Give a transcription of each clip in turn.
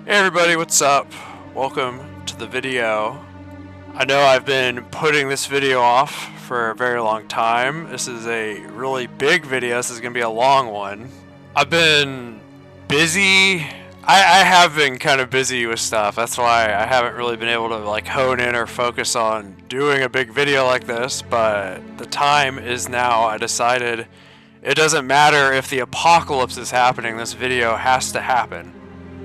Hey everybody, what's up? Welcome to the video. I know I've been putting this video off for a very long time. This is a really big video. This is going to be a long one. I've been busy. I have been kind of busy with stuff. That's why I haven't really been able to like hone in or focus on doing a big video like this, but the time is now. I decided it doesn't matter if the apocalypse is happening, this video has to happen.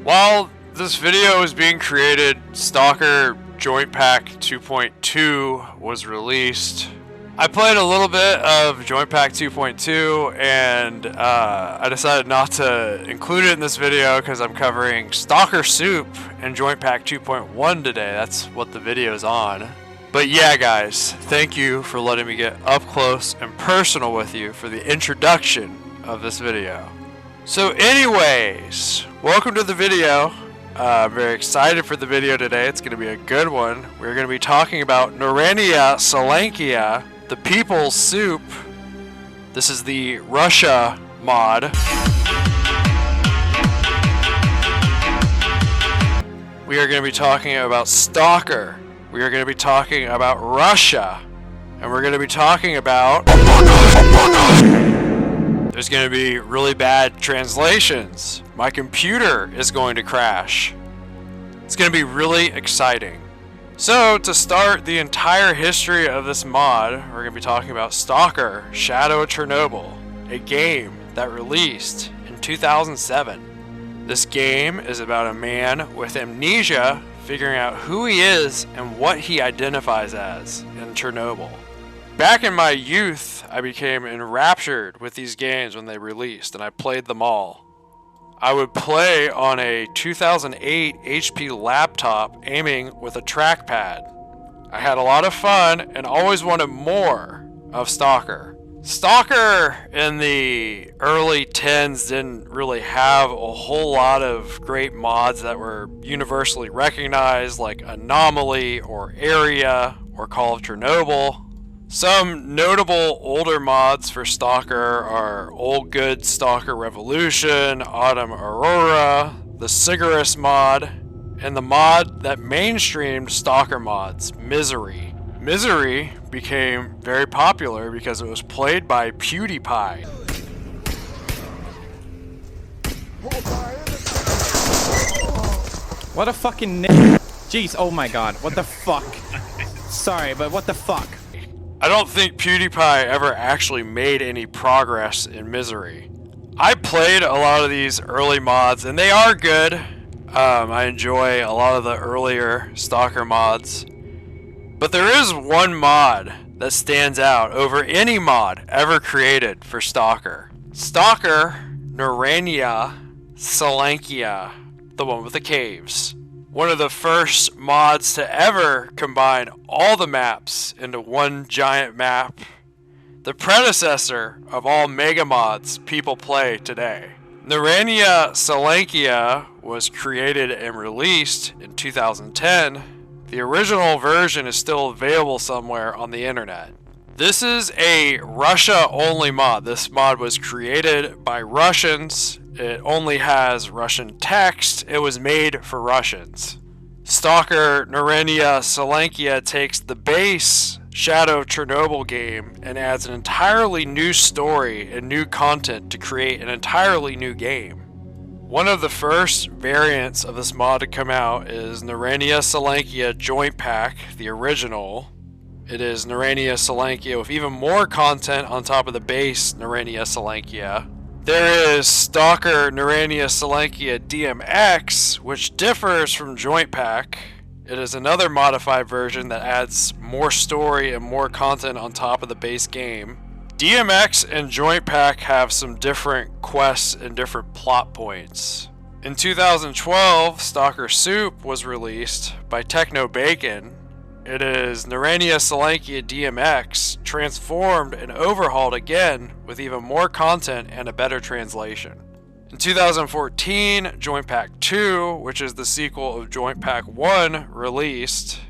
While this video is being created, Stalker Joint Pack 2.2 was released. I played a little bit of Joint Pack 2.2 and I decided not to include it in this video because I'm covering StalkerSoup and Joint Pack 2.1 today. That's what the video is on. But yeah guys, thank you for letting me get up close and personal with you for the introduction of this video. So anyways, welcome to the video. I'm very excited for the video today. It's going to be a good one. We're going to be talking about Narodnaya Solyanka, the People's Soup. This is the Russia mod. We are going to be talking about Stalker. We are going to be talking about Russia. And we're going to be talking about... There's going to be really bad translations. My computer is going to crash. It's going to be really exciting. So, to start the entire history of this mod, we're going to be talking about Stalker Shadow of Chernobyl, a game that released in 2007. This game is about a man with amnesia figuring out who he is and what he identifies as in Chernobyl. Back in my youth, I became enraptured with these games when they released, and I played them all. I would play on a 2008 HP laptop aiming with a trackpad. I had a lot of fun and always wanted more of Stalker. Stalker in the early 10s didn't really have a whole lot of great mods that were universally recognized, like Anomaly or Area or Call of Chernobyl. Some notable older mods for Stalker are Old Good Stalker Revolution, Autumn Aurora, the Cigarettes mod, and the mod that mainstreamed Stalker mods, Misery. Misery became very popular because it was played by PewDiePie. What a fucking jeez, oh my god, what the fuck? Sorry, but what the fuck? I don't think PewDiePie ever actually made any progress in Misery. I played a lot of these early mods and they are good. I enjoy a lot of the earlier Stalker mods. But there is one mod that stands out over any mod ever created for Stalker. Stalker Narodnaya Solyanka, the one with the caves. One of the first mods to ever combine all the maps into one giant map. The predecessor of all mega mods people play today. Narodnaya Solyanka was created and released in 2010. The original version is still available somewhere on the internet. This is a Russia-only mod. This mod was created by Russians. It only has Russian text. It was made for Russians. Stalker Narodnaya Solyanka takes the base Shadow of Chernobyl game and adds an entirely new story and new content to create an entirely new game. One of the first variants of this mod to come out is Narodnaya Solyanka Joint Pack, the original. It is Narodnaya Solyanka with even more content on top of the base Narodnaya Solyanka. There is Stalker Narodnaya Solyanka DMX, which differs from Joint Pack. It is another modified version that adds more story and more content on top of the base game. DMX and Joint Pack have some different quests and different plot points. In 2012, StalkerSoup was released by Techno Bacon. It is Narodnaya Solyanka DMX transformed and overhauled again with even more content and a better translation. In 2014, Joint Pack 2, which is the sequel of Joint Pack 1, released.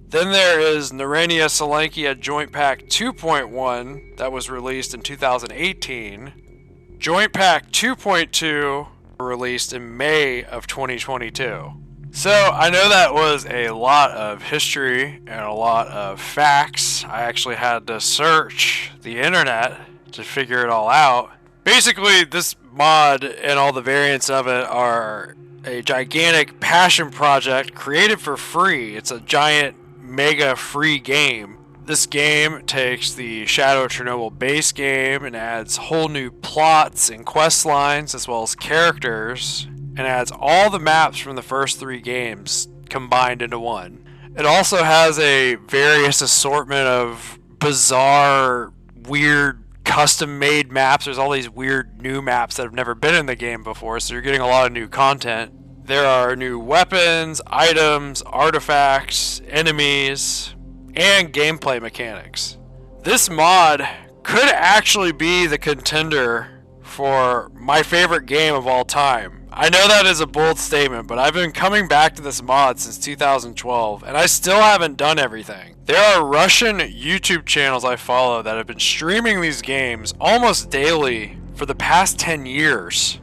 Then there is Narodnaya Solyanka Joint Pack 2.1 that was released in 2018. Joint Pack 2.2 released in May of 2022. So I know that was a lot of history and a lot of facts. I actually had to search the internet to figure it all out. Basically, this mod and all the variants of it are a gigantic passion project created for free. It's a giant mega free game. This game takes the Shadow of Chernobyl base game and adds whole new plots and quest lines as well as characters, and adds all the maps from the first 3 games combined into one. It also has a various assortment of bizarre, weird, custom-made maps. There's all these weird new maps that have never been in the game before, so you're getting a lot of new content. There are new weapons, items, artifacts, enemies, and gameplay mechanics. This mod could actually be the contender for my favorite game of all time. I know that is a bold statement, but I've been coming back to this mod since 2012, and I still haven't done everything. There are Russian YouTube channels I follow that have been streaming these games almost daily for the past 10 years.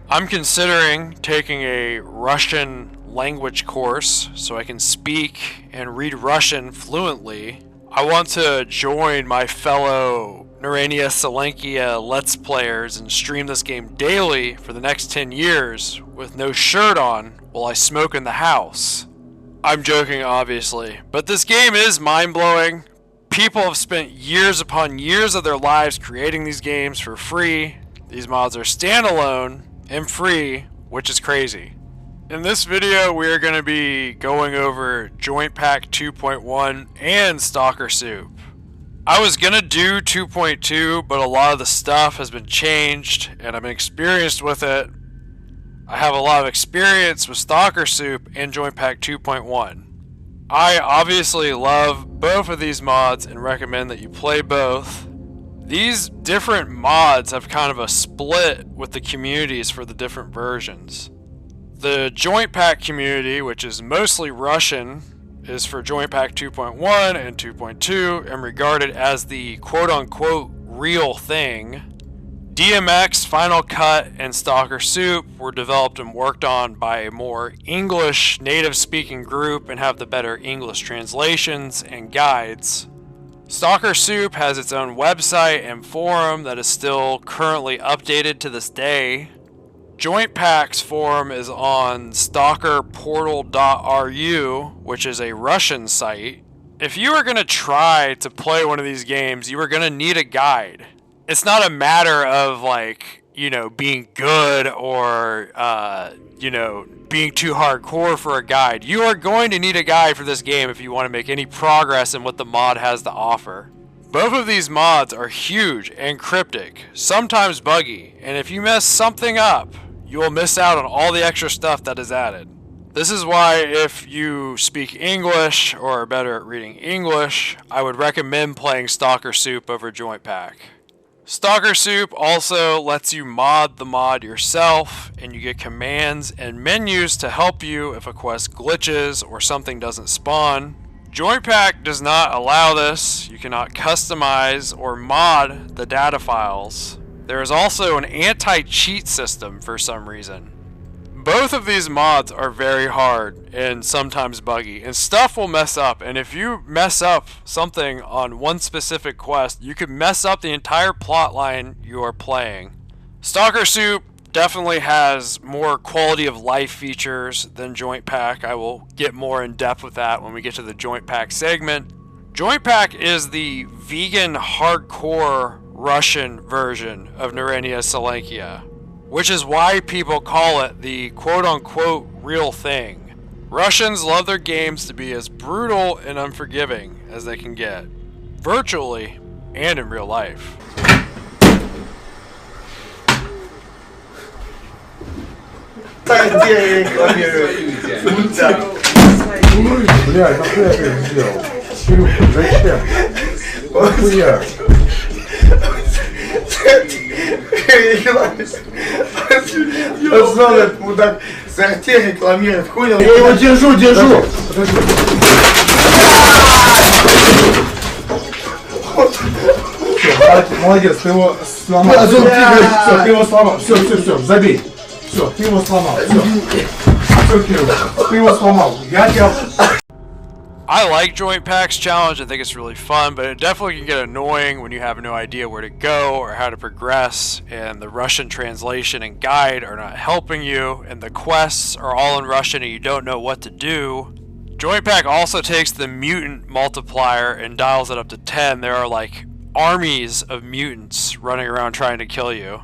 I'm considering taking a Russian language course so I can speak and read Russian fluently. I want to join my fellow Narodnaya Solyanka Let's Players and stream this game daily for the next 10 years with no shirt on while I smoke in the house. I'm joking, obviously, but this game is mind-blowing. People have spent years upon years of their lives creating these games for free. These mods are standalone and free, which is crazy. In this video, we are going to be going over Joint Pack 2.1 and Stalker Soup. I was going to do 2.2, but a lot of the stuff has been changed, and I'm experienced with it. I have a lot of experience with Stalker Soup and Joint Pack 2.1. I obviously love both of these mods and recommend that you play both. These different mods have kind of a split with the communities for the different versions. The Joint Pack community, which is mostly Russian, is for Joint Pack 2.1 and 2.2 and regarded as the quote-unquote real thing. DMX, Final Cut, and Stalker Soup were developed and worked on by a more English native-speaking group and have the better English translations and guides. Stalker Soup has its own website and forum that is still currently updated to this day. Joint Pack's forum is on stalkerportal.ru, which is a Russian site. If you are going to try to play one of these games, you are going to need a guide. It's not a matter of being good or, being too hardcore for a guide. You are going to need a guide for this game if you want to make any progress in what the mod has to offer. Both of these mods are huge and cryptic, sometimes buggy, and if you mess something up, you will miss out on all the extra stuff that is added. This is why if you speak English or are better at reading English, I would recommend playing Stalker Soup over Joint Pack. Stalker Soup also lets you mod the mod yourself, and you get commands and menus to help you if a quest glitches or something doesn't spawn. Joint Pack does not allow this. You cannot customize or mod the data files. There is also an anti-cheat system for some reason. Both of these mods are very hard and sometimes buggy, and stuff will mess up, and if you mess up something on one specific quest, you could mess up the entire plot line you are playing. Stalker Soup definitely has more quality of life features than Joint Pack. I will get more in depth with that when we get to the Joint Pack segment. Joint Pack is the vegan hardcore Russian version of Narodnaya Solyanka, which is why people call it the quote-unquote real thing. Russians love their games to be as brutal and unforgiving as they can get, virtually and in real life. Мудак, захотел рекламировать, хуй. Я его держу. Молодец, ты его сломал. Ты его сломал. Все, забей. Все, ты его сломал. Все, Кирилл, ты его сломал. Я тебя... I like Joint Pack's challenge. I think it's really fun, but it definitely can get annoying when you have no idea where to go or how to progress, and the Russian translation and guide are not helping you, and the quests are all in Russian and you don't know what to do. Joint Pack also takes the mutant multiplier and dials it up to 10. There are like armies of mutants running around trying to kill you.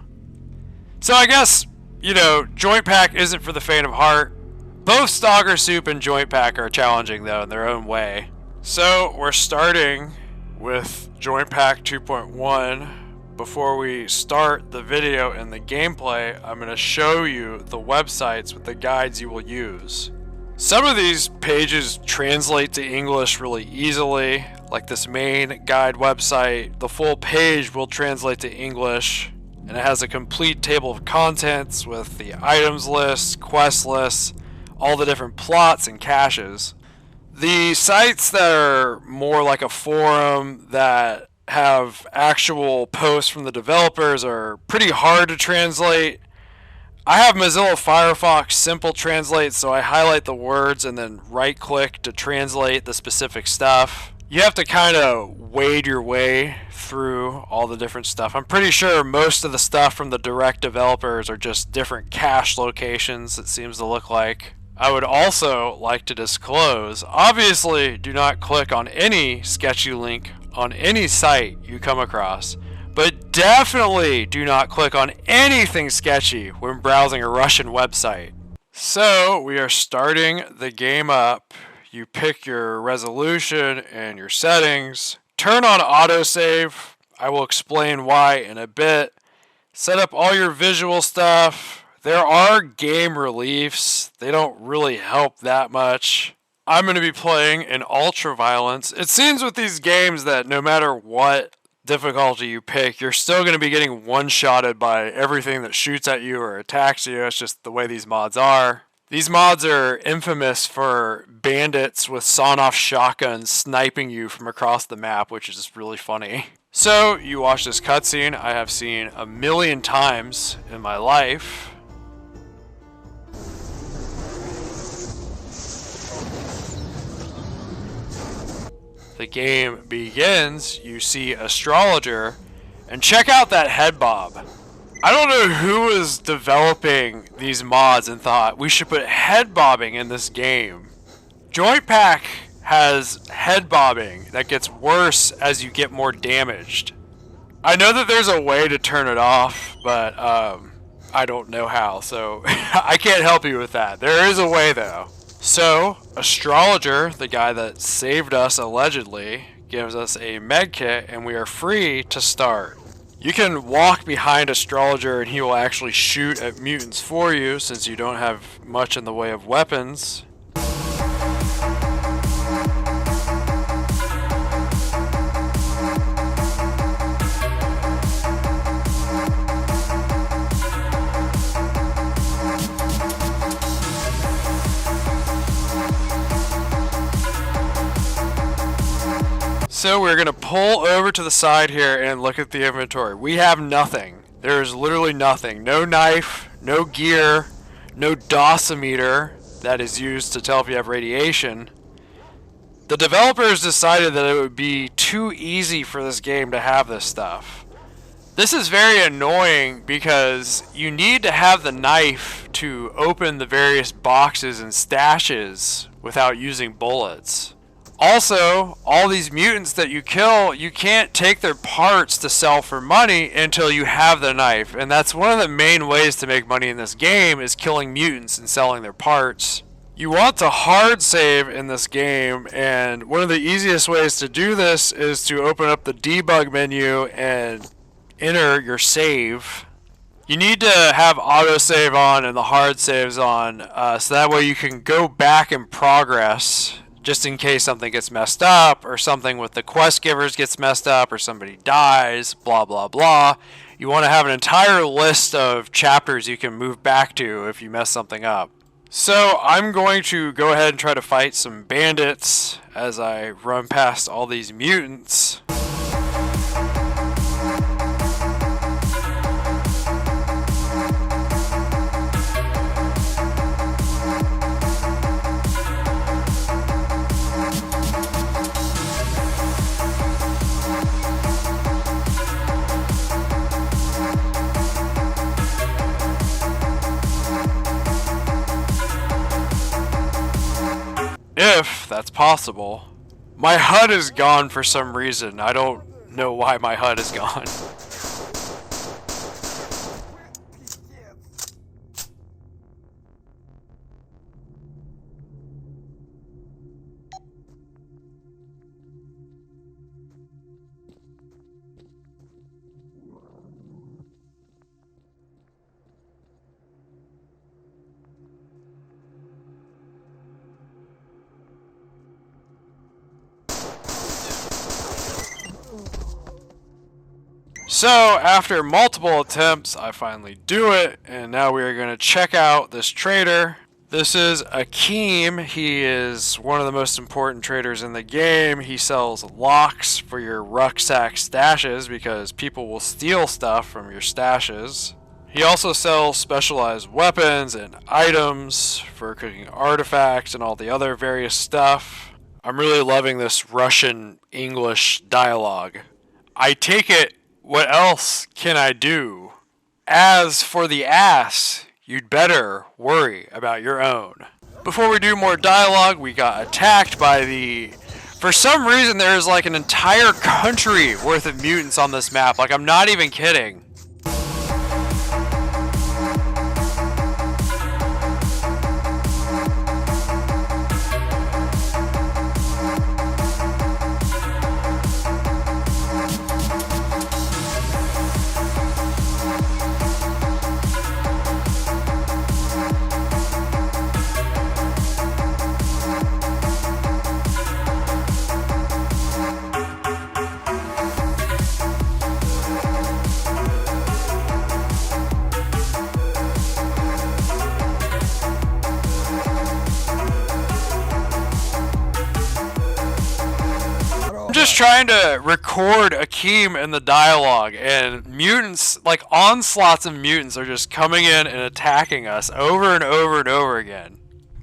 So I guess, you know, Joint Pack isn't for the faint of heart. Both StalkerSoup and Joint Pack are challenging though in their own way. So we're starting with Joint Pack 2.1. Before we start the video and the gameplay, I'm going to show you the websites with the guides you will use. Some of these pages translate to English really easily, like this main guide website. The full page will translate to English, and it has a complete table of contents with the items list, quest lists, all the different plots and caches. The sites that are more like a forum that have actual posts from the developers are pretty hard to translate. I have Mozilla Firefox Simple Translate, so I highlight the words and then right click to translate the specific stuff. You have to kind of wade your way through all the different stuff. I'm pretty sure most of the stuff from the direct developers are just different cache locations, it seems to look like. I would also like to disclose, obviously do not click on any sketchy link on any site you come across, but definitely do not click on anything sketchy when browsing a Russian website. So we are starting the game up. You pick your resolution and your settings. Turn on autosave. I will explain why in a bit. Set up all your visual stuff. There are game reliefs. They don't really help that much. I'm going to be playing in ultra violence. It seems with these games that no matter what difficulty you pick, you're still going to be getting one-shotted by everything that shoots at you or attacks you. It's just the way these mods are. These mods are infamous for bandits with sawn-off shotguns sniping you from across the map, which is just really funny. So, you watch this cutscene I have seen a million times in my life. The game begins, you see Astrologer, and check out that head bob. I don't know who was developing these mods and thought we should put head bobbing in this game. Joint Pack has head bobbing that gets worse as you get more damaged. I know that there's a way to turn it off, but I don't know how, so I can't help you with that. There is a way though. So, Astrologer, the guy that saved us allegedly, gives us a med kit and we are free to start. You can walk behind Astrologer and he will actually shoot at mutants for you since you don't have much in the way of weapons. So we're going to pull over to the side here and look at the inventory. We have nothing. There is literally nothing. No knife, no gear, no dosimeter that is used to tell if you have radiation. The developers decided that it would be too easy for this game to have this stuff. This is very annoying because you need to have the knife to open the various boxes and stashes without using bullets. Also, all these mutants that you kill, you can't take their parts to sell for money until you have the knife. And that's one of the main ways to make money in this game is killing mutants and selling their parts. You want to hard save in this game, and one of the easiest ways to do this is to open up the debug menu and enter your save. You need to have autosave on and the hard saves on, so that way you can go back and progress just in case something gets messed up or something with the quest givers gets messed up or somebody dies, blah blah blah. You want to have an entire list of chapters you can move back to if you mess something up. So I'm going to go ahead and try to fight some bandits as I run past all these mutants. if that's possible. My HUD is gone for some reason. I don't know why my HUD is gone. So, after multiple attempts, I finally do it, and now we are going to check out this trader. This is Akeem. He is one of the most important traders in the game. He sells locks for your rucksack stashes because people will steal stuff from your stashes. He also sells specialized weapons and items for cooking artifacts and all the other various stuff. I'm really loving this Russian English dialogue. I take it, what else can I do? As for the ass, you'd better worry about your own. Before we do more dialogue, we got attacked by the... For some reason, there's like an entire country worth of mutants on this map. Like, I'm not even kidding. I'm just trying to record Akeem in the dialogue, and mutants, like onslaughts of mutants, are just coming in and attacking us over and over and over again.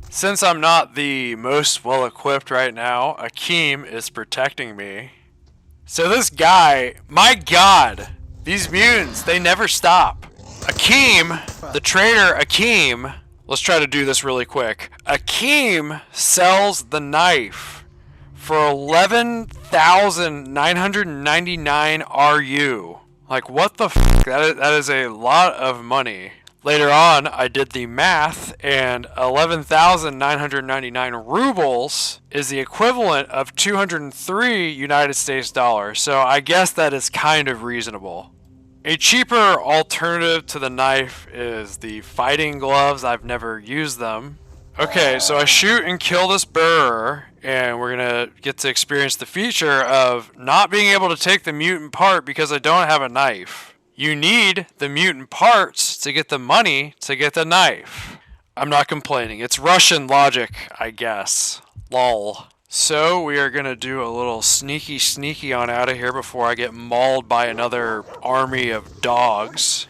Since I'm not the most well equipped right now, Akeem is protecting me. So this guy, my god, these mutants, they never stop. Akeem, the trader Akeem, let's try to do this really quick. Akeem sells the knife for 11,999 RU. Like, what the f***? That is a lot of money. Later on, I did the math, and 11,999 rubles is the equivalent of 203 United States dollars. So I guess that is kind of reasonable. A cheaper alternative to the knife is the fighting gloves. I've never used them. Okay, so I shoot and kill this bearer, and we're gonna get to experience the feature of not being able to take the mutant part because I don't have a knife. You need the mutant parts to get the money to get the knife. I'm not complaining. It's Russian logic, I guess. Lol. So we are gonna do a little sneaky on out of here before I get mauled by another army of dogs.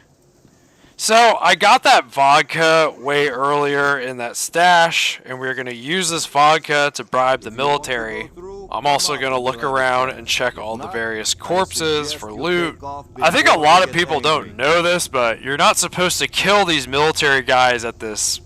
So I got that vodka way earlier in that stash, and we're going to use this vodka to bribe the military. I'm also going to look around and check all the various corpses for loot. I think a lot of people don't know this, but you're not supposed to kill these military guys at this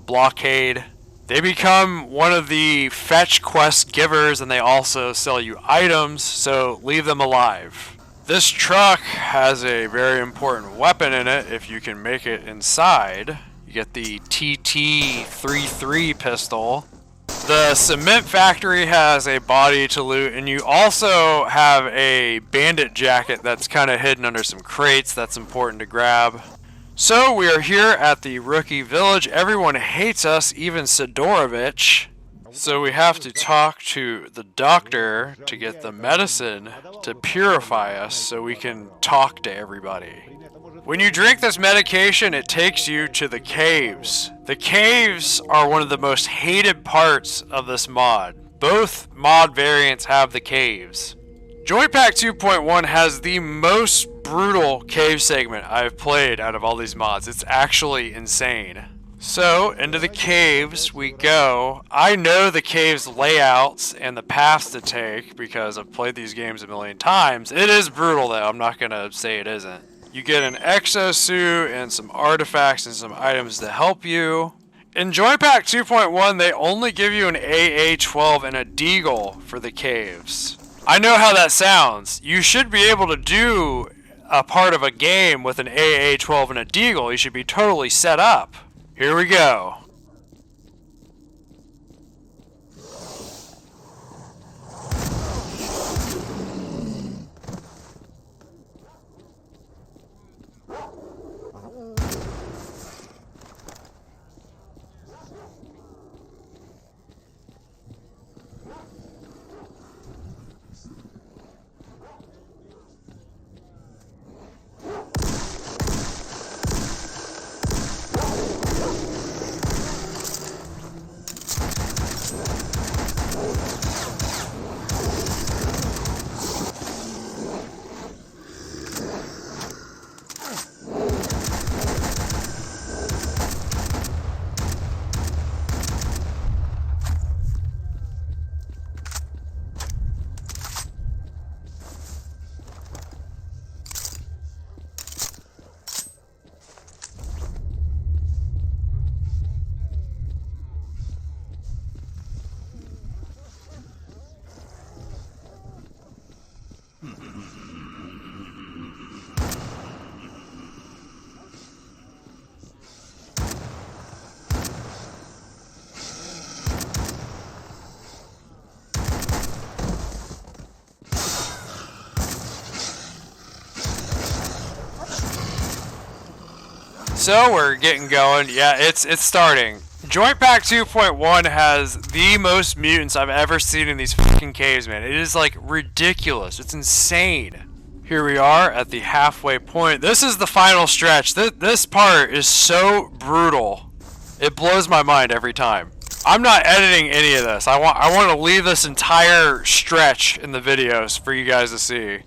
blockade. They become one of the fetch quest givers, and they also sell you items, so leave them alive. This truck has a very important weapon in it if you can make it inside. You get the TT-33 pistol. The cement factory has a body to loot, and you also have a bandit jacket that's kind of hidden under some crates that's important to grab. So we are here at the rookie village. Everyone hates us, even Sidorovich. So we have to talk to the doctor to get the medicine to purify us so we can talk to everybody. When you drink this medication, it takes you to the caves. The caves are one of the most hated parts of this mod. Both mod variants have the caves. Joint Pack 2.1 has the most brutal cave segment I've played out of all these mods. It's actually insane. So, into the caves we go. I know the caves layouts and the paths to take because I've played these games a million times. It is brutal though, I'm not gonna say it isn't. You get an exosuit and some artifacts and some items to help you. In Joint Pack 2.1, they only give you an AA-12 and a deagle for the caves. I know how that sounds. You should be able to do a part of a game with an AA-12 and a deagle. You should be totally set up. Here we go. So we're getting going. Yeah, it's starting. Joint Pack 2.1 has the most mutants I've ever seen in these fucking caves, man. It is like ridiculous. It's insane. Here we are at the halfway point. This is the final stretch. This part is so brutal. It blows my mind every time. I'm not editing any of this. I want to leave this entire stretch in the videos for you guys to see.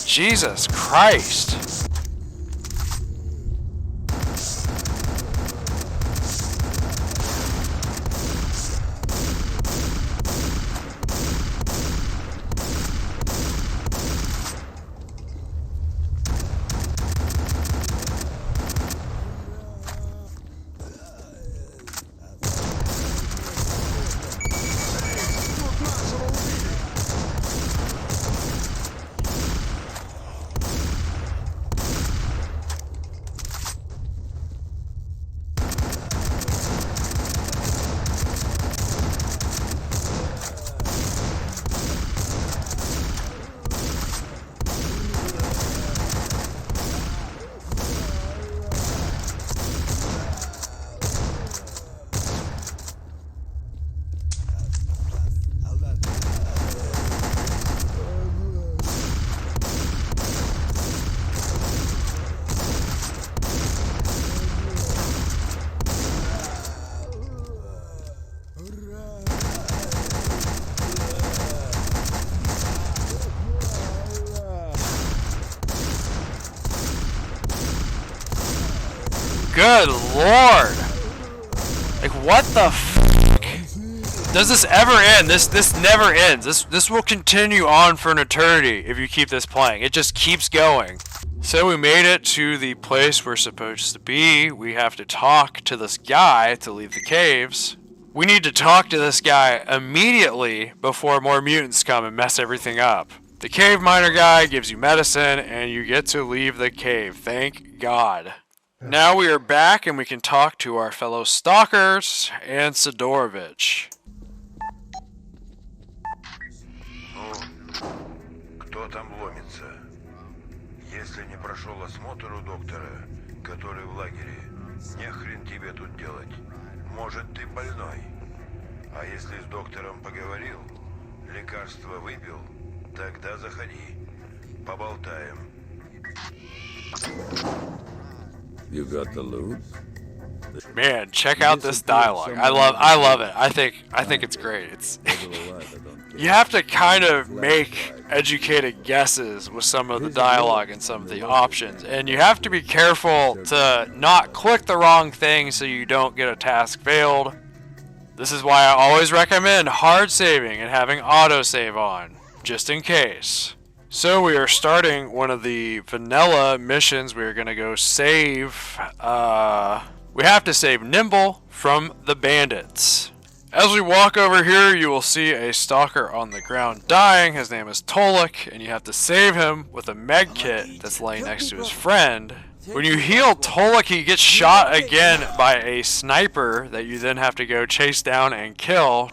Jesus Christ. Good lord! Like, what the fuck? Does this ever end? This never ends. This will continue on for an eternity if you keep this playing. It just keeps going. So we made it to the place we're supposed to be. We have to talk to this guy to leave the caves. We need to talk to this guy immediately before more mutants come and mess everything up. The cave miner guy gives you medicine and you get to leave the cave. Thank God. Now we are back and we can talk to our fellow stalkers and Sidorovich. Кто там ломится? Если не прошел осмотр у доктора, который в лагере, нехрен тебе тут делать. Может, ты больной. А если с доктором поговорил, лекарство выпил, тогда заходи. Поболтаем. You got the loot? Man, check out this dialogue. I love it. I think it's great. You have to kind of make educated guesses with some of the dialogue and some of the options, and you have to be careful to not click the wrong thing so you don't get a task failed. This is why I always recommend hard saving and having autosave on, just in case. So we are starting one of the vanilla missions. We are going to go save, we have to save Nimble from the bandits. As we walk over here, you will see a stalker on the ground dying. His name is Tolik, and you have to save him with a med kit that's laying next to his friend. When you heal Tolik, he gets shot again by a sniper that you then have to go chase down and kill.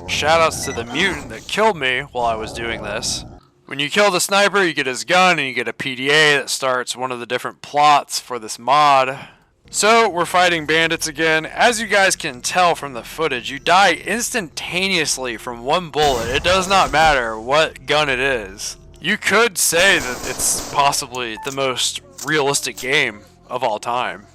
Shoutouts to the mutant that killed me while I was doing this. When you kill the sniper, you get his gun and you get a PDA that starts one of the different plots for this mod. So we're fighting bandits again. As you guys can tell from the footage, you die instantaneously from one bullet. It does not matter what gun it is. You could say that it's possibly the most realistic game of all time.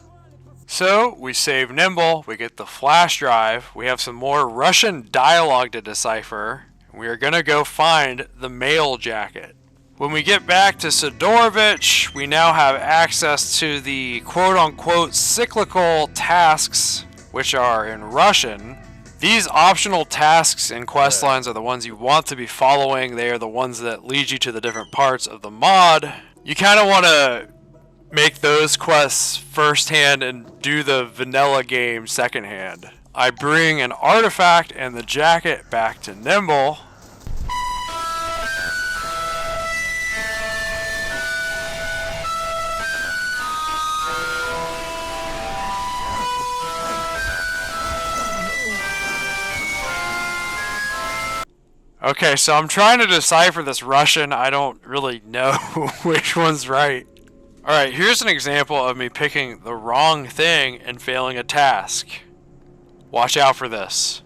So, we save Nimble, we get the flash drive, we have some more Russian dialogue to decipher, we are gonna go find the mail jacket. When we get back to Sidorovich, we now have access to the quote-unquote cyclical tasks, which are in Russian. These optional tasks and quest lines are the ones you want to be following. They are the ones that lead you to the different parts of the mod. You kind of want to make those quests firsthand and do the vanilla game secondhand. I bring an artifact and the jacket back to Nimble. Okay, so I'm trying to decipher this Russian. I don't really know which one's right. Alright, here's an example of me picking the wrong thing and failing a task. Watch out for this.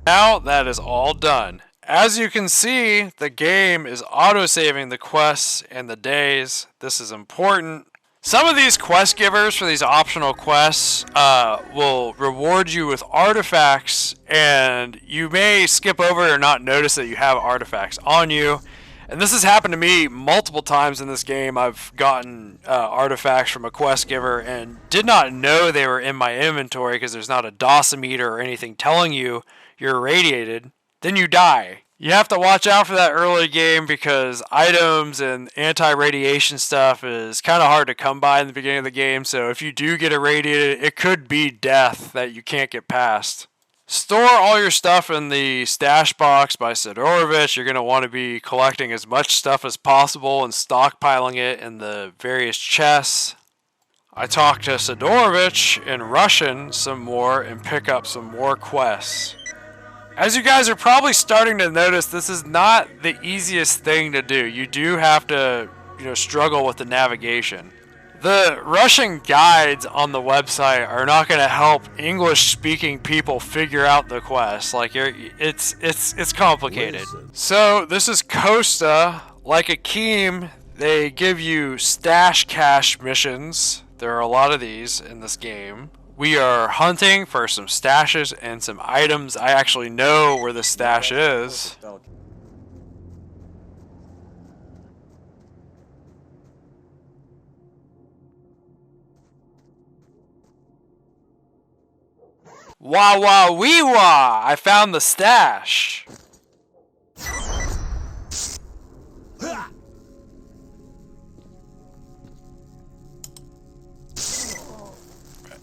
Now that is all done. As you can see, the game is auto-saving the quests and the days. This is important. Some of these quest givers for these optional quests will reward you with artifacts, and you may skip over or not notice that you have artifacts on you. And this has happened to me multiple times in this game. I've gotten artifacts from a quest giver and did not know they were in my inventory because there's not a dosimeter or anything telling you you're irradiated. Then you die. You have to watch out for that early game because items and anti-radiation stuff is kind of hard to come by in the beginning of the game. So if you do get irradiated, it could be death that you can't get past. Store all your stuff in the stash box by Sidorovich. You're going to want to be collecting as much stuff as possible and stockpiling it in the various chests. I talk to Sidorovich in Russian some more and pick up some more quests. As you guys are probably starting to notice, this is not the easiest thing to do. You do have to, struggle with the navigation. The Russian guides on the website are not going to help English-speaking people figure out the quest. Like, it's complicated. Listen. So this is Costa. Like Akeem, they give you stash cache missions. There are a lot of these in this game. We are hunting for some stashes and some items. I actually know where the stash is. Wah wah wee wah! I found the stash.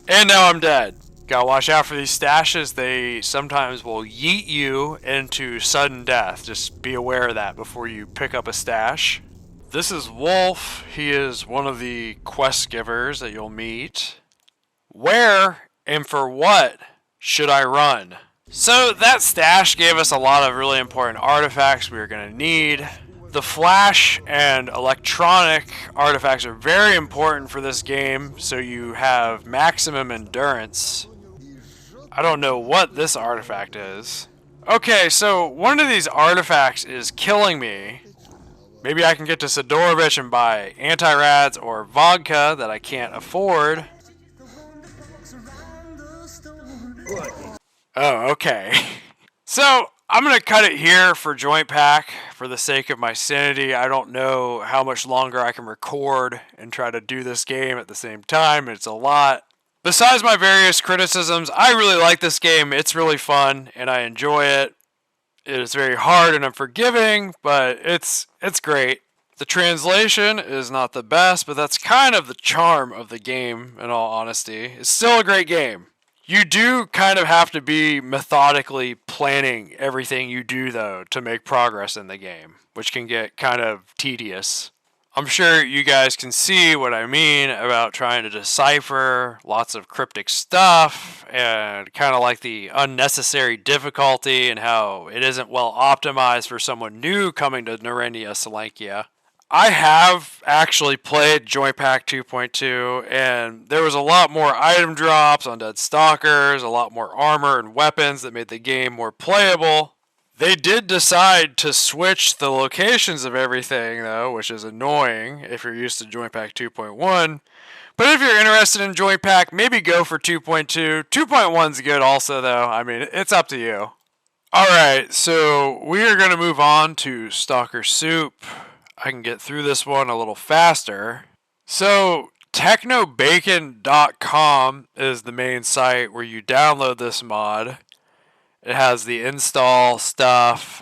And now I'm dead. Gotta watch out for these stashes. They sometimes will yeet you into sudden death. Just be aware of that before you pick up a stash. This is Wolf. He is one of the quest givers that you'll meet. Where and for what should I run? So that stash gave us a lot of really important artifacts we were going to need. The flash and electronic artifacts are very important for this game, so you have maximum endurance. I don't know what this artifact is. Okay, so one of these artifacts is killing me. Maybe I can get to Sidorovich and buy anti-rads or vodka that I can't afford. Oh, okay. So, I'm going to cut it here for Joint Pack for the sake of my sanity. I don't know how much longer I can record and try to do this game at the same time. It's a lot. Besides my various criticisms, I really like this game. It's really fun and I enjoy it. It is very hard and unforgiving, but it's great. The translation is not the best, but that's kind of the charm of the game, in all honesty. It's still a great game. You do kind of have to be methodically planning everything you do, though, to make progress in the game, which can get kind of tedious. I'm sure you guys can see what I mean about trying to decipher lots of cryptic stuff and kind of like the unnecessary difficulty and how it isn't well optimized for someone new coming to Narodnaya Solyanka. I have actually played Joint Pack 2.2, and there was a lot more item drops on dead stalkers, a lot more armor and weapons that made the game more playable. They did decide to switch the locations of everything, though, which is annoying if you're used to Joint Pack 2.1. But if you're interested in Joint Pack, maybe go for 2.2. 2.1's good also, though. I mean, it's up to you. Alright, so we are going to move on to StalkerSoup. I can get through this one a little faster. So, technobacon.com is the main site where you download this mod. It has the install stuff,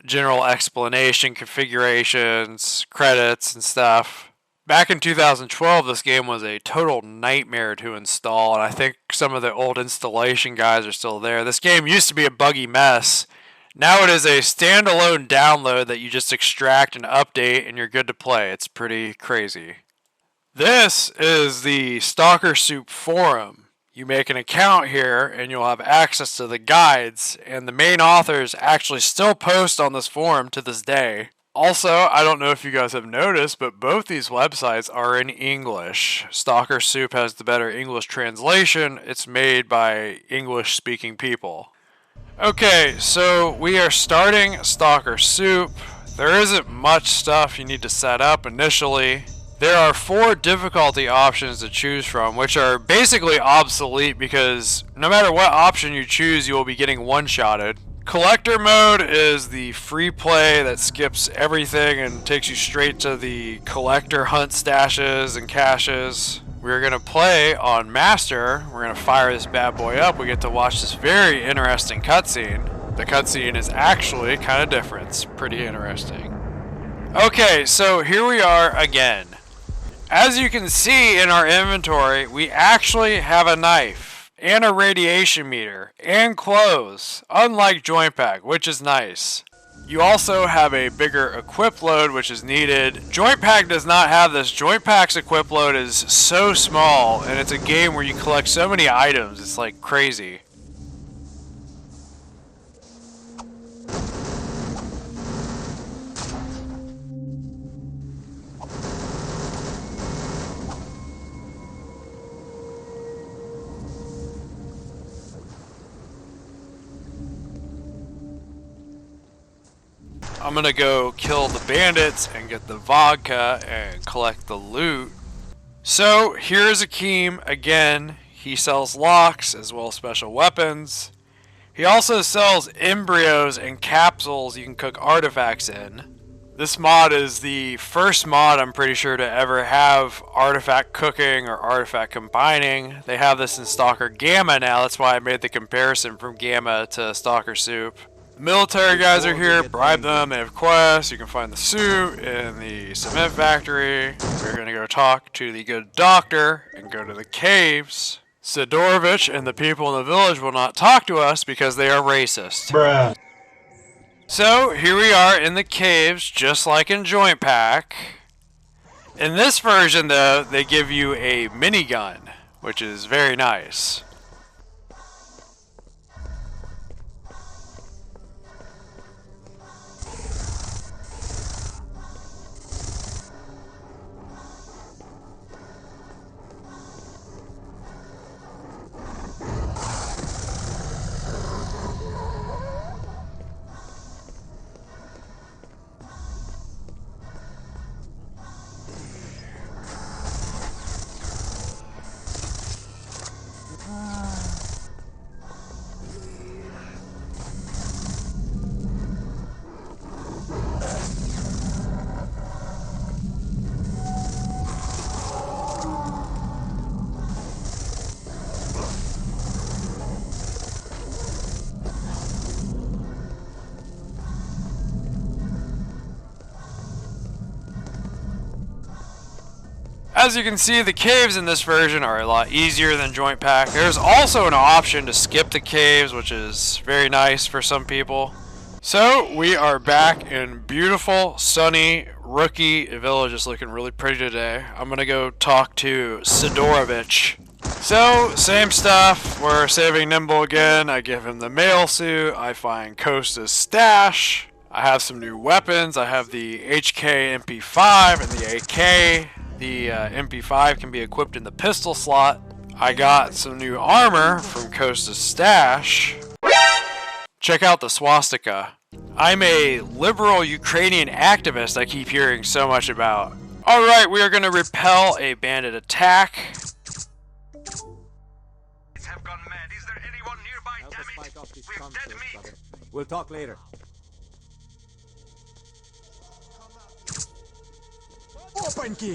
general explanation, configurations, credits, and stuff. Back in 2012, this game was a total nightmare to install, and I think some of the old installation guys are still there. This game used to be a buggy mess. Now it is a standalone download that you just extract and update and you're good to play. It's pretty crazy. This is the StalkerSoup forum. You make an account here and you'll have access to the guides, and the main authors actually still post on this forum to this day. Also, I don't know if you guys have noticed, but both these websites are in English. StalkerSoup has the better English translation. It's made by English-speaking people. Okay, so we are starting StalkerSoup. There isn't much stuff you need to set up initially. There are 4 difficulty options to choose from, which are basically obsolete because no matter what option you choose, you will be getting one-shotted. Collector mode is the free play that skips everything and takes you straight to the collector hunt stashes and caches. We're going to play on Master. We're going to fire this bad boy up. We get to watch this very interesting cutscene. The cutscene is actually kind of different. It's pretty interesting. Okay, so here we are again. As you can see in our inventory, we actually have a knife and a radiation meter and clothes, unlike Joint Pack, which is nice. You also have a bigger equip load, which is needed. Joint Pack does not have this. Joint Pack's equip load is so small, and it's a game where you collect so many items. It's like crazy. I'm gonna go kill the bandits and get the vodka and collect the loot. So here's Akeem again. He sells locks as well as special weapons. He also sells embryos and capsules you can cook artifacts in. This mod is the first mod, I'm pretty sure, to ever have artifact cooking or artifact combining. They have this in Stalker Gamma now, that's why I made the comparison from Gamma to StalkerSoup. The military guys are here, bribe them, they have quests, you can find the suit in the cement factory. We're gonna go talk to the good doctor and go to the caves. Sidorovich and the people in the village will not talk to us because they are racist. Bruh. So, here we are in the caves, just like in Joint Pack. In this version, though, they give you a minigun, which is very nice. As you can see, the caves in this version are a lot easier than Joint Pack. There's also an option to skip the caves, which is very nice for some people. So, we are back in beautiful, sunny, rookie village. It's looking really pretty today. I'm gonna go talk to Sidorovich. So, same stuff. We're saving Nimble again. I give him the mail suit. I find Costa's stash. I have some new weapons. I have the HK MP5 and the AK. The MP5 can be equipped in the pistol slot. I got some new armor from Costa's stash. Check out the swastika. I'm a liberal Ukrainian activist I keep hearing so much about. Alright, we are going to repel a bandit attack. Have gone mad. Is there anyone nearby? Damn it! We have dead meat. We'll talk later. Опаньки!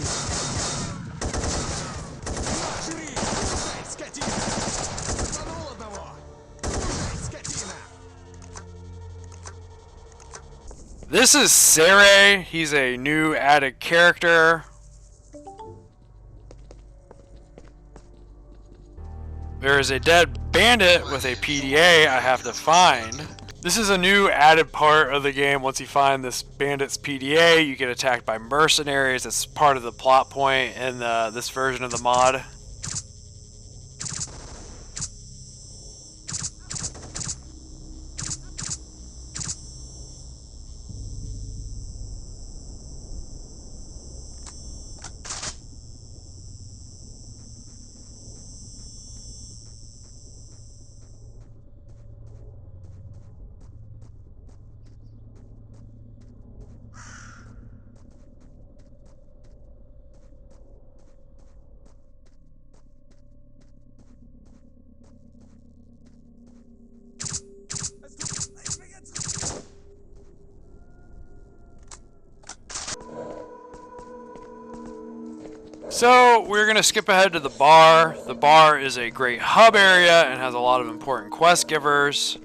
Жри! Скотина! Занул одного! Скотина! This is Sere. He's a new added character. There is a dead bandit with a PDA I have to find. This is a new added part of the game. Once you find this bandit's PDA, you get attacked by mercenaries. It's part of the plot point in this version of the mod. So we're going to skip ahead to the bar. The bar is a great hub area and has a lot of important quest givers.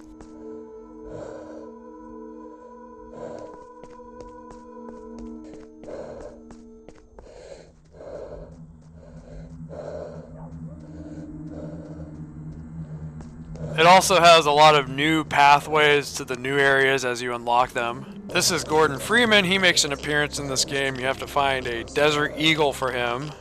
It also has a lot of new pathways to the new areas as you unlock them. This is Gordon Freeman. He makes an appearance in this game. You have to find a Desert Eagle for him.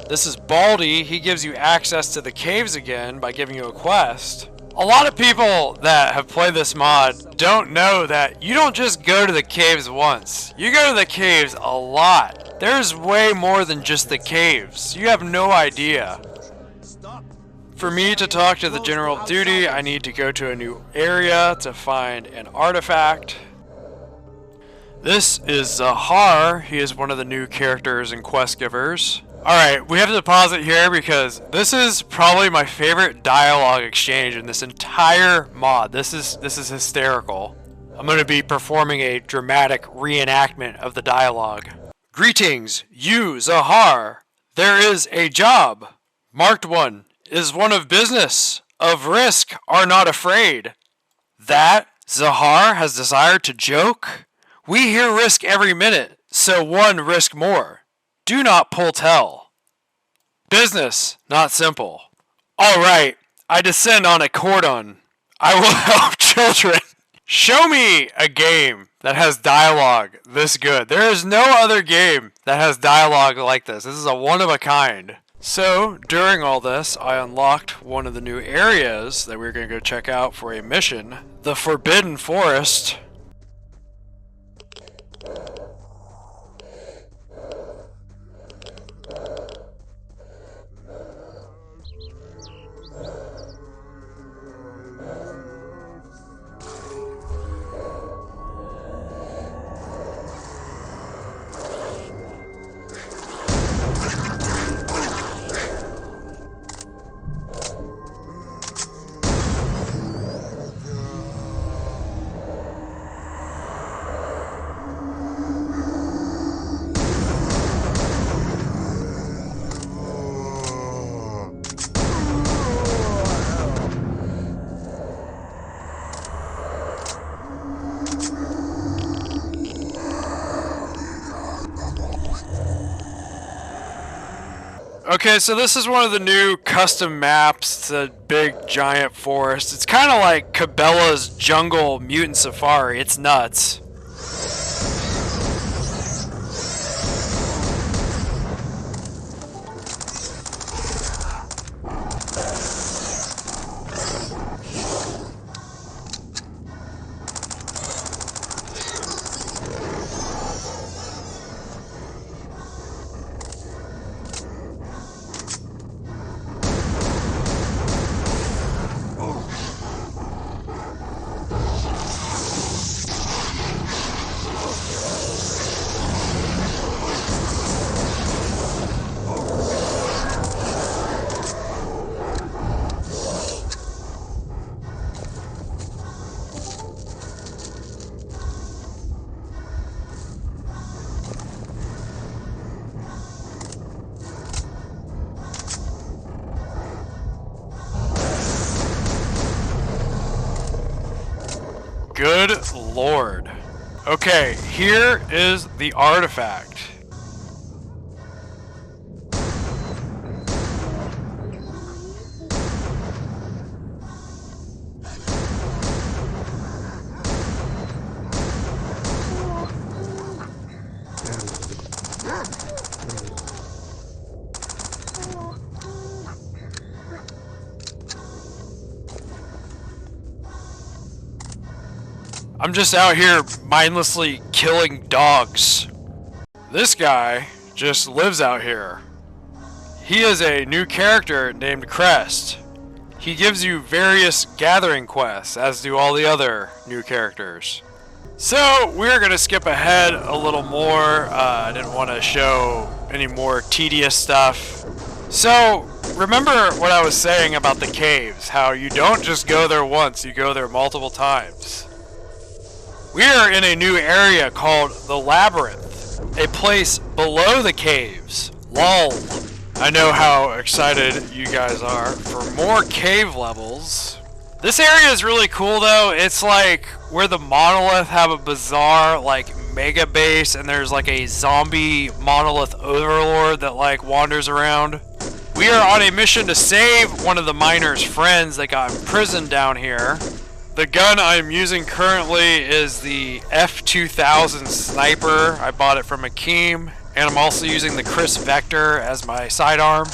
This is Baldy. He gives you access to the caves again by giving you a quest. A lot of people that have played this mod don't know that you don't just go to the caves once. You go to the caves a lot. There's way more than just the caves. You have no idea. For me to talk to the General of Duty, I need to go to a new area to find an artifact. This is Zahar. He is one of the new characters and quest givers. Alright, we have to pause it here because this is probably my favorite dialogue exchange in this entire mod. This is hysterical. I'm going to be performing a dramatic reenactment of the dialogue. Greetings, you, Zahar. There is a job. Marked one. Is one of business. Of risk are not afraid. That Zahar has desired to joke? We here risk every minute, so one risk more. Do not pull tell. Business, not simple. Alright, I descend on a cordon. I will help children. Show me a game that has dialogue this good. There is no other game that has dialogue like this. This is a one of a kind. So, during all this, I unlocked one of the new areas that we're going to go check out for a mission. The Forbidden Forest. Okay, so this is one of the new custom maps. It's a big, giant forest. It's kind of like Cabela's Jungle Mutant Safari. It's nuts. Good lord. Okay, here is the artifact. I'm just out here mindlessly killing dogs. This guy just lives out here. He is a new character named Crest. He gives you various gathering quests, as do all the other new characters. So, we're going to skip ahead a little more. I didn't want to show any more tedious stuff. So, remember what I was saying about the caves, how you don't just go there once, you go there multiple times. We are in a new area called the Labyrinth, a place below the caves. LOL. I know how excited you guys are for more cave levels. This area is really cool though. It's like where the Monolith have a bizarre like mega base and there's like a zombie Monolith overlord that like wanders around. We are on a mission to save one of the miners' friends that got imprisoned down here. The gun I'm using currently is the F2000 sniper. I bought it from Akeem, and I'm also using the Chris Vector as my sidearm.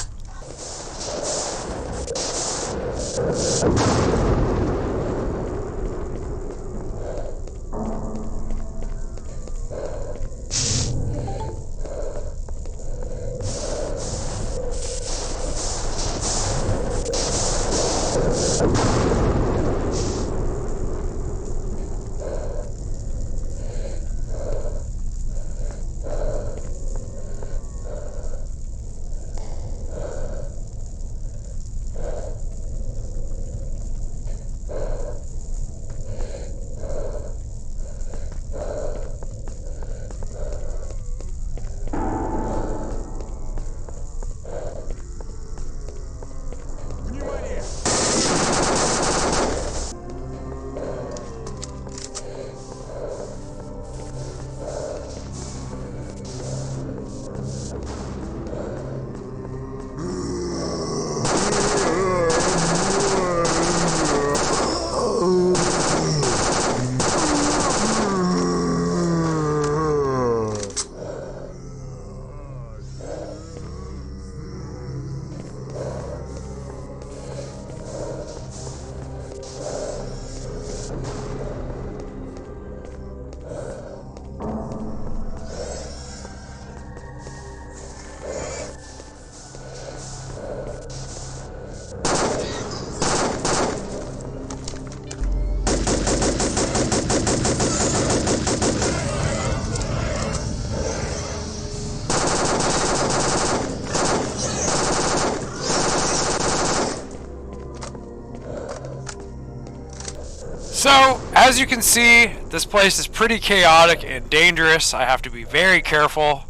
So, as you can see, this place is pretty chaotic and dangerous. I have to be very careful.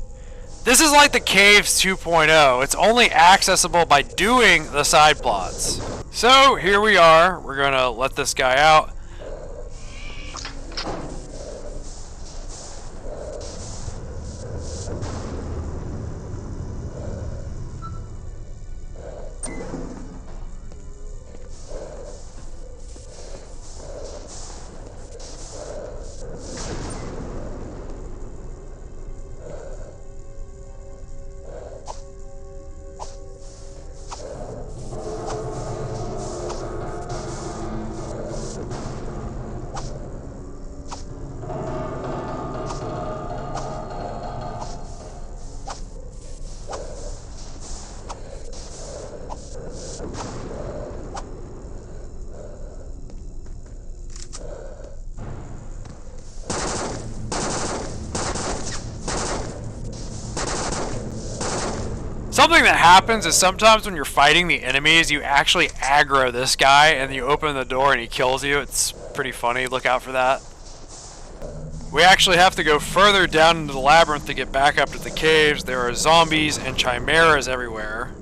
This is like the Caves 2.0. It's only accessible by doing the side plots. So, here we are. We're gonna let this guy out. Something that happens is sometimes when you're fighting the enemies, you actually aggro this guy and you open the door and he kills you. It's pretty funny. Look out for that. We actually have to go further down into the labyrinth to get back up to the caves. There are zombies and chimeras everywhere.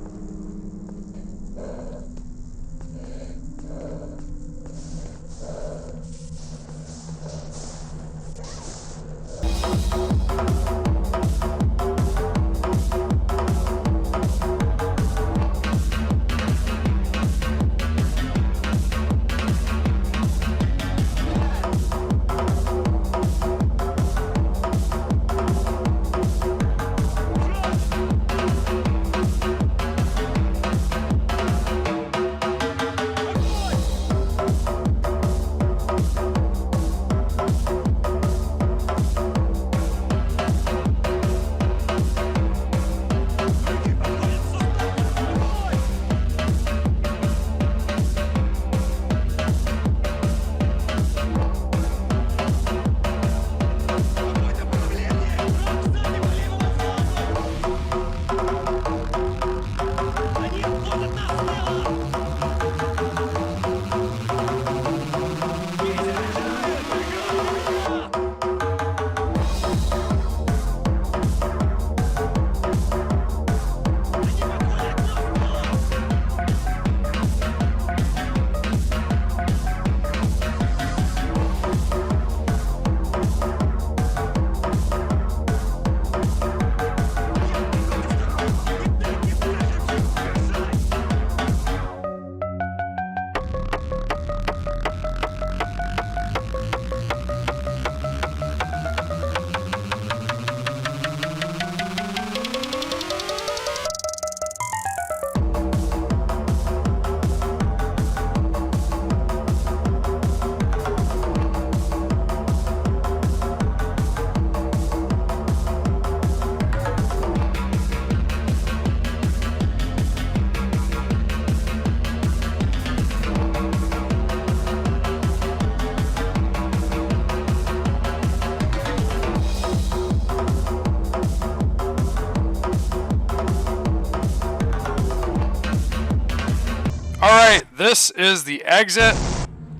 Alright, this is the exit.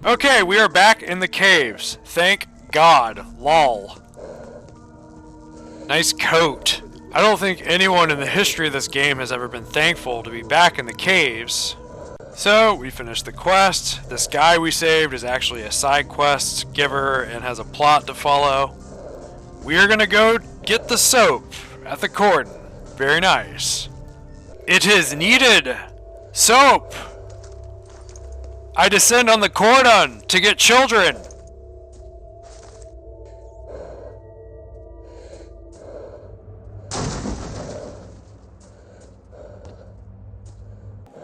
Okay, we are back in the caves. Thank God. Lol. Nice coat. I don't think anyone in the history of this game has ever been thankful to be back in the caves. So, we finished the quest. This guy we saved is actually a side quest giver and has a plot to follow. We are gonna go get the soap at the cordon. Very nice. It is needed! Soap! I descend on the cordon to get children!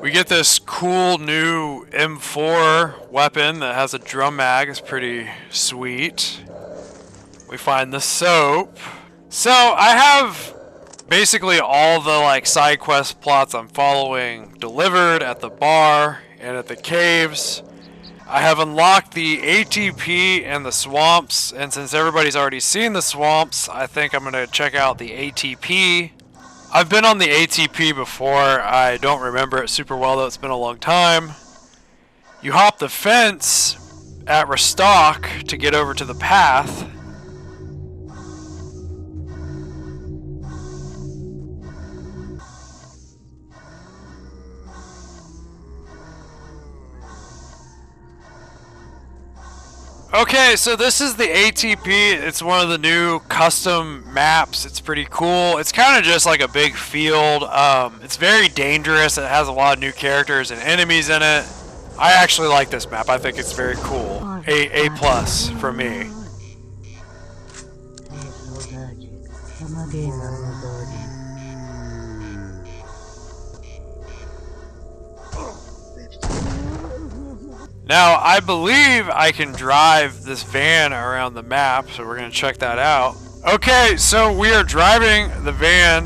We get this cool new M4 weapon that has a drum mag. It's pretty sweet. We find the soap. So I have basically all the side quest plots I'm following delivered at the bar and at the caves. I have unlocked the ATP and the swamps, and since everybody's already seen the swamps, I think I'm gonna check out the ATP. I've been on the ATP before. I don't remember it super well though, it's been a long time. You hop the fence at restock to get over to the path. Okay, so this is the ATP. It's one of the new custom maps. It's pretty cool. It's kind of just like a big field. It's very dangerous. It has a lot of new characters and enemies in it. I actually like this map. I think it's very cool. A plus from me. Now, I believe I can drive this van around the map, so we're going to check that out. Okay, so we are driving the van.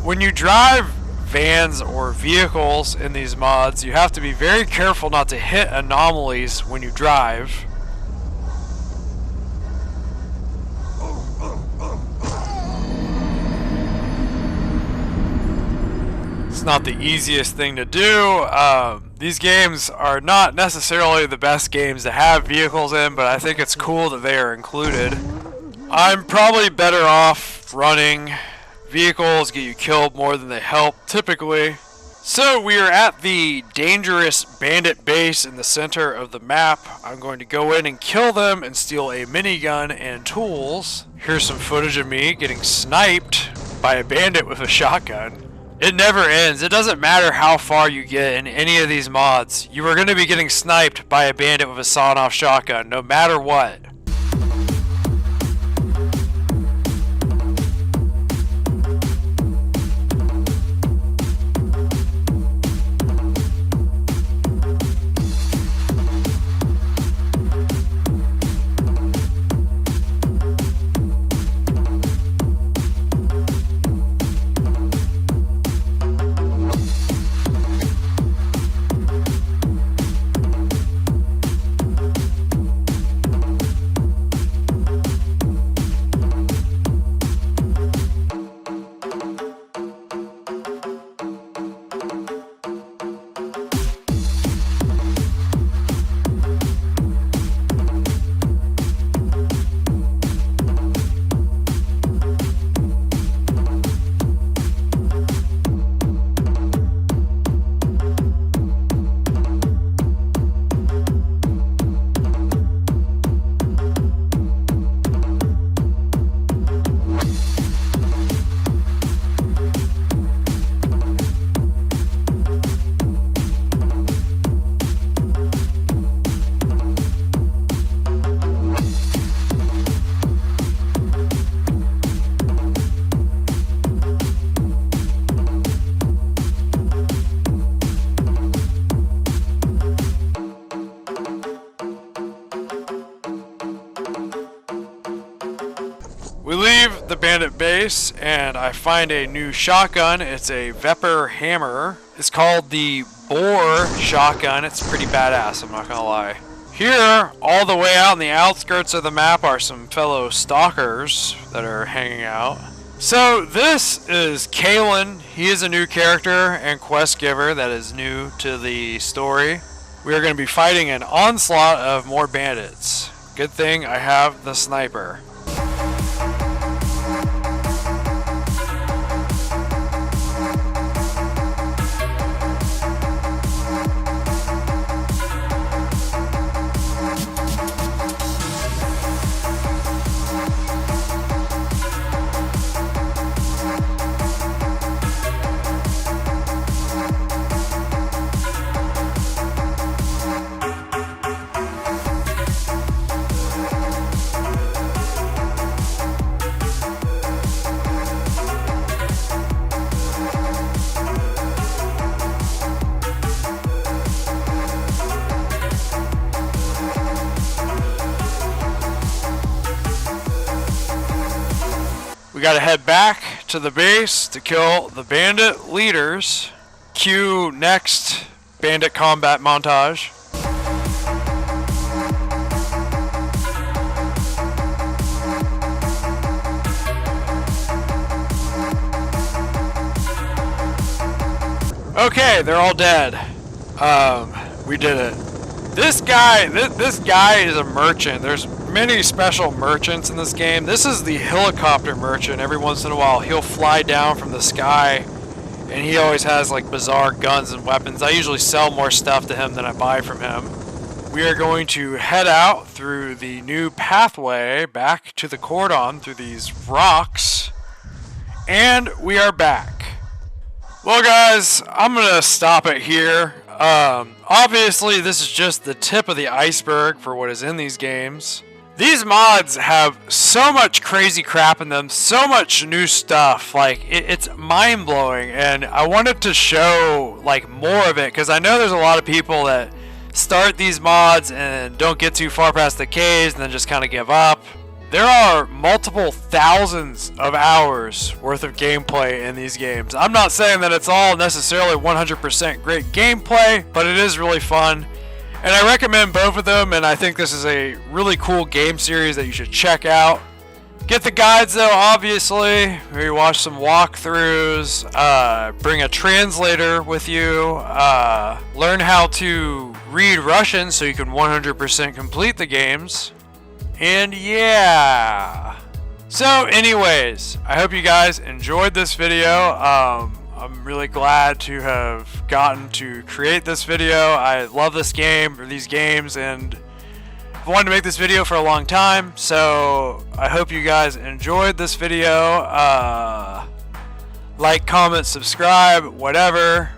When you drive vans or vehicles in these mods, you have to be very careful not to hit anomalies when you drive. It's not the easiest thing to do. These games are not necessarily the best games to have vehicles in, but I think it's cool that they are included. I'm probably better off running. Vehicles get you killed more than they help, typically. So we are at the dangerous bandit base in the center of the map. I'm going to go in and kill them and steal a minigun and tools. Here's some footage of me getting sniped by a bandit with a shotgun. It never ends. It doesn't matter how far you get in any of these mods. You are going to be getting sniped by a bandit with a sawn-off shotgun, no matter what. We leave the bandit base and I find a new shotgun. It's a Vepper hammer. It's called the Boar shotgun. It's pretty badass, I'm not gonna lie. Here, all the way out in the outskirts of the map, are some fellow stalkers that are hanging out. So this is Kalen. He is a new character and quest giver that is new to the story. We are going to be fighting an onslaught of more bandits. Good thing I have the sniper. We gotta head back to the base to kill the bandit leaders. Cue next bandit combat montage. Okay, they're all dead. We did it. This guy is a merchant. There's many special merchants in this game. This is the helicopter merchant. Every once in a while, he'll fly down from the sky, and he always has like bizarre guns and weapons. I usually sell more stuff to him than I buy from him. We are going to head out through the new pathway back to the cordon through these rocks, and we are back. Well, guys, I'm gonna stop it here. Obviously, this is just the tip of the iceberg for what is in these games. These mods have so much crazy crap in them, so much new stuff. Like, it's mind-blowing, and I wanted to show like more of it because I know there's a lot of people that start these mods and don't get too far past the caves and then just kind of give up. There are multiple thousands of hours worth of gameplay in these games. I'm not saying that it's all necessarily 100% great gameplay, but it is really fun. And I recommend both of them, and I think this is a really cool game series that you should check out. Get the guides though, obviously. Maybe watch some walkthroughs. Bring a translator with you. Learn how to read Russian so you can 100% complete the games. And yeah. So anyways, I hope you guys enjoyed this video. I'm really glad to have gotten to create this video. I love this game, or these games, and I've wanted to make this video for a long time. So I hope you guys enjoyed this video. Like, comment, subscribe, whatever.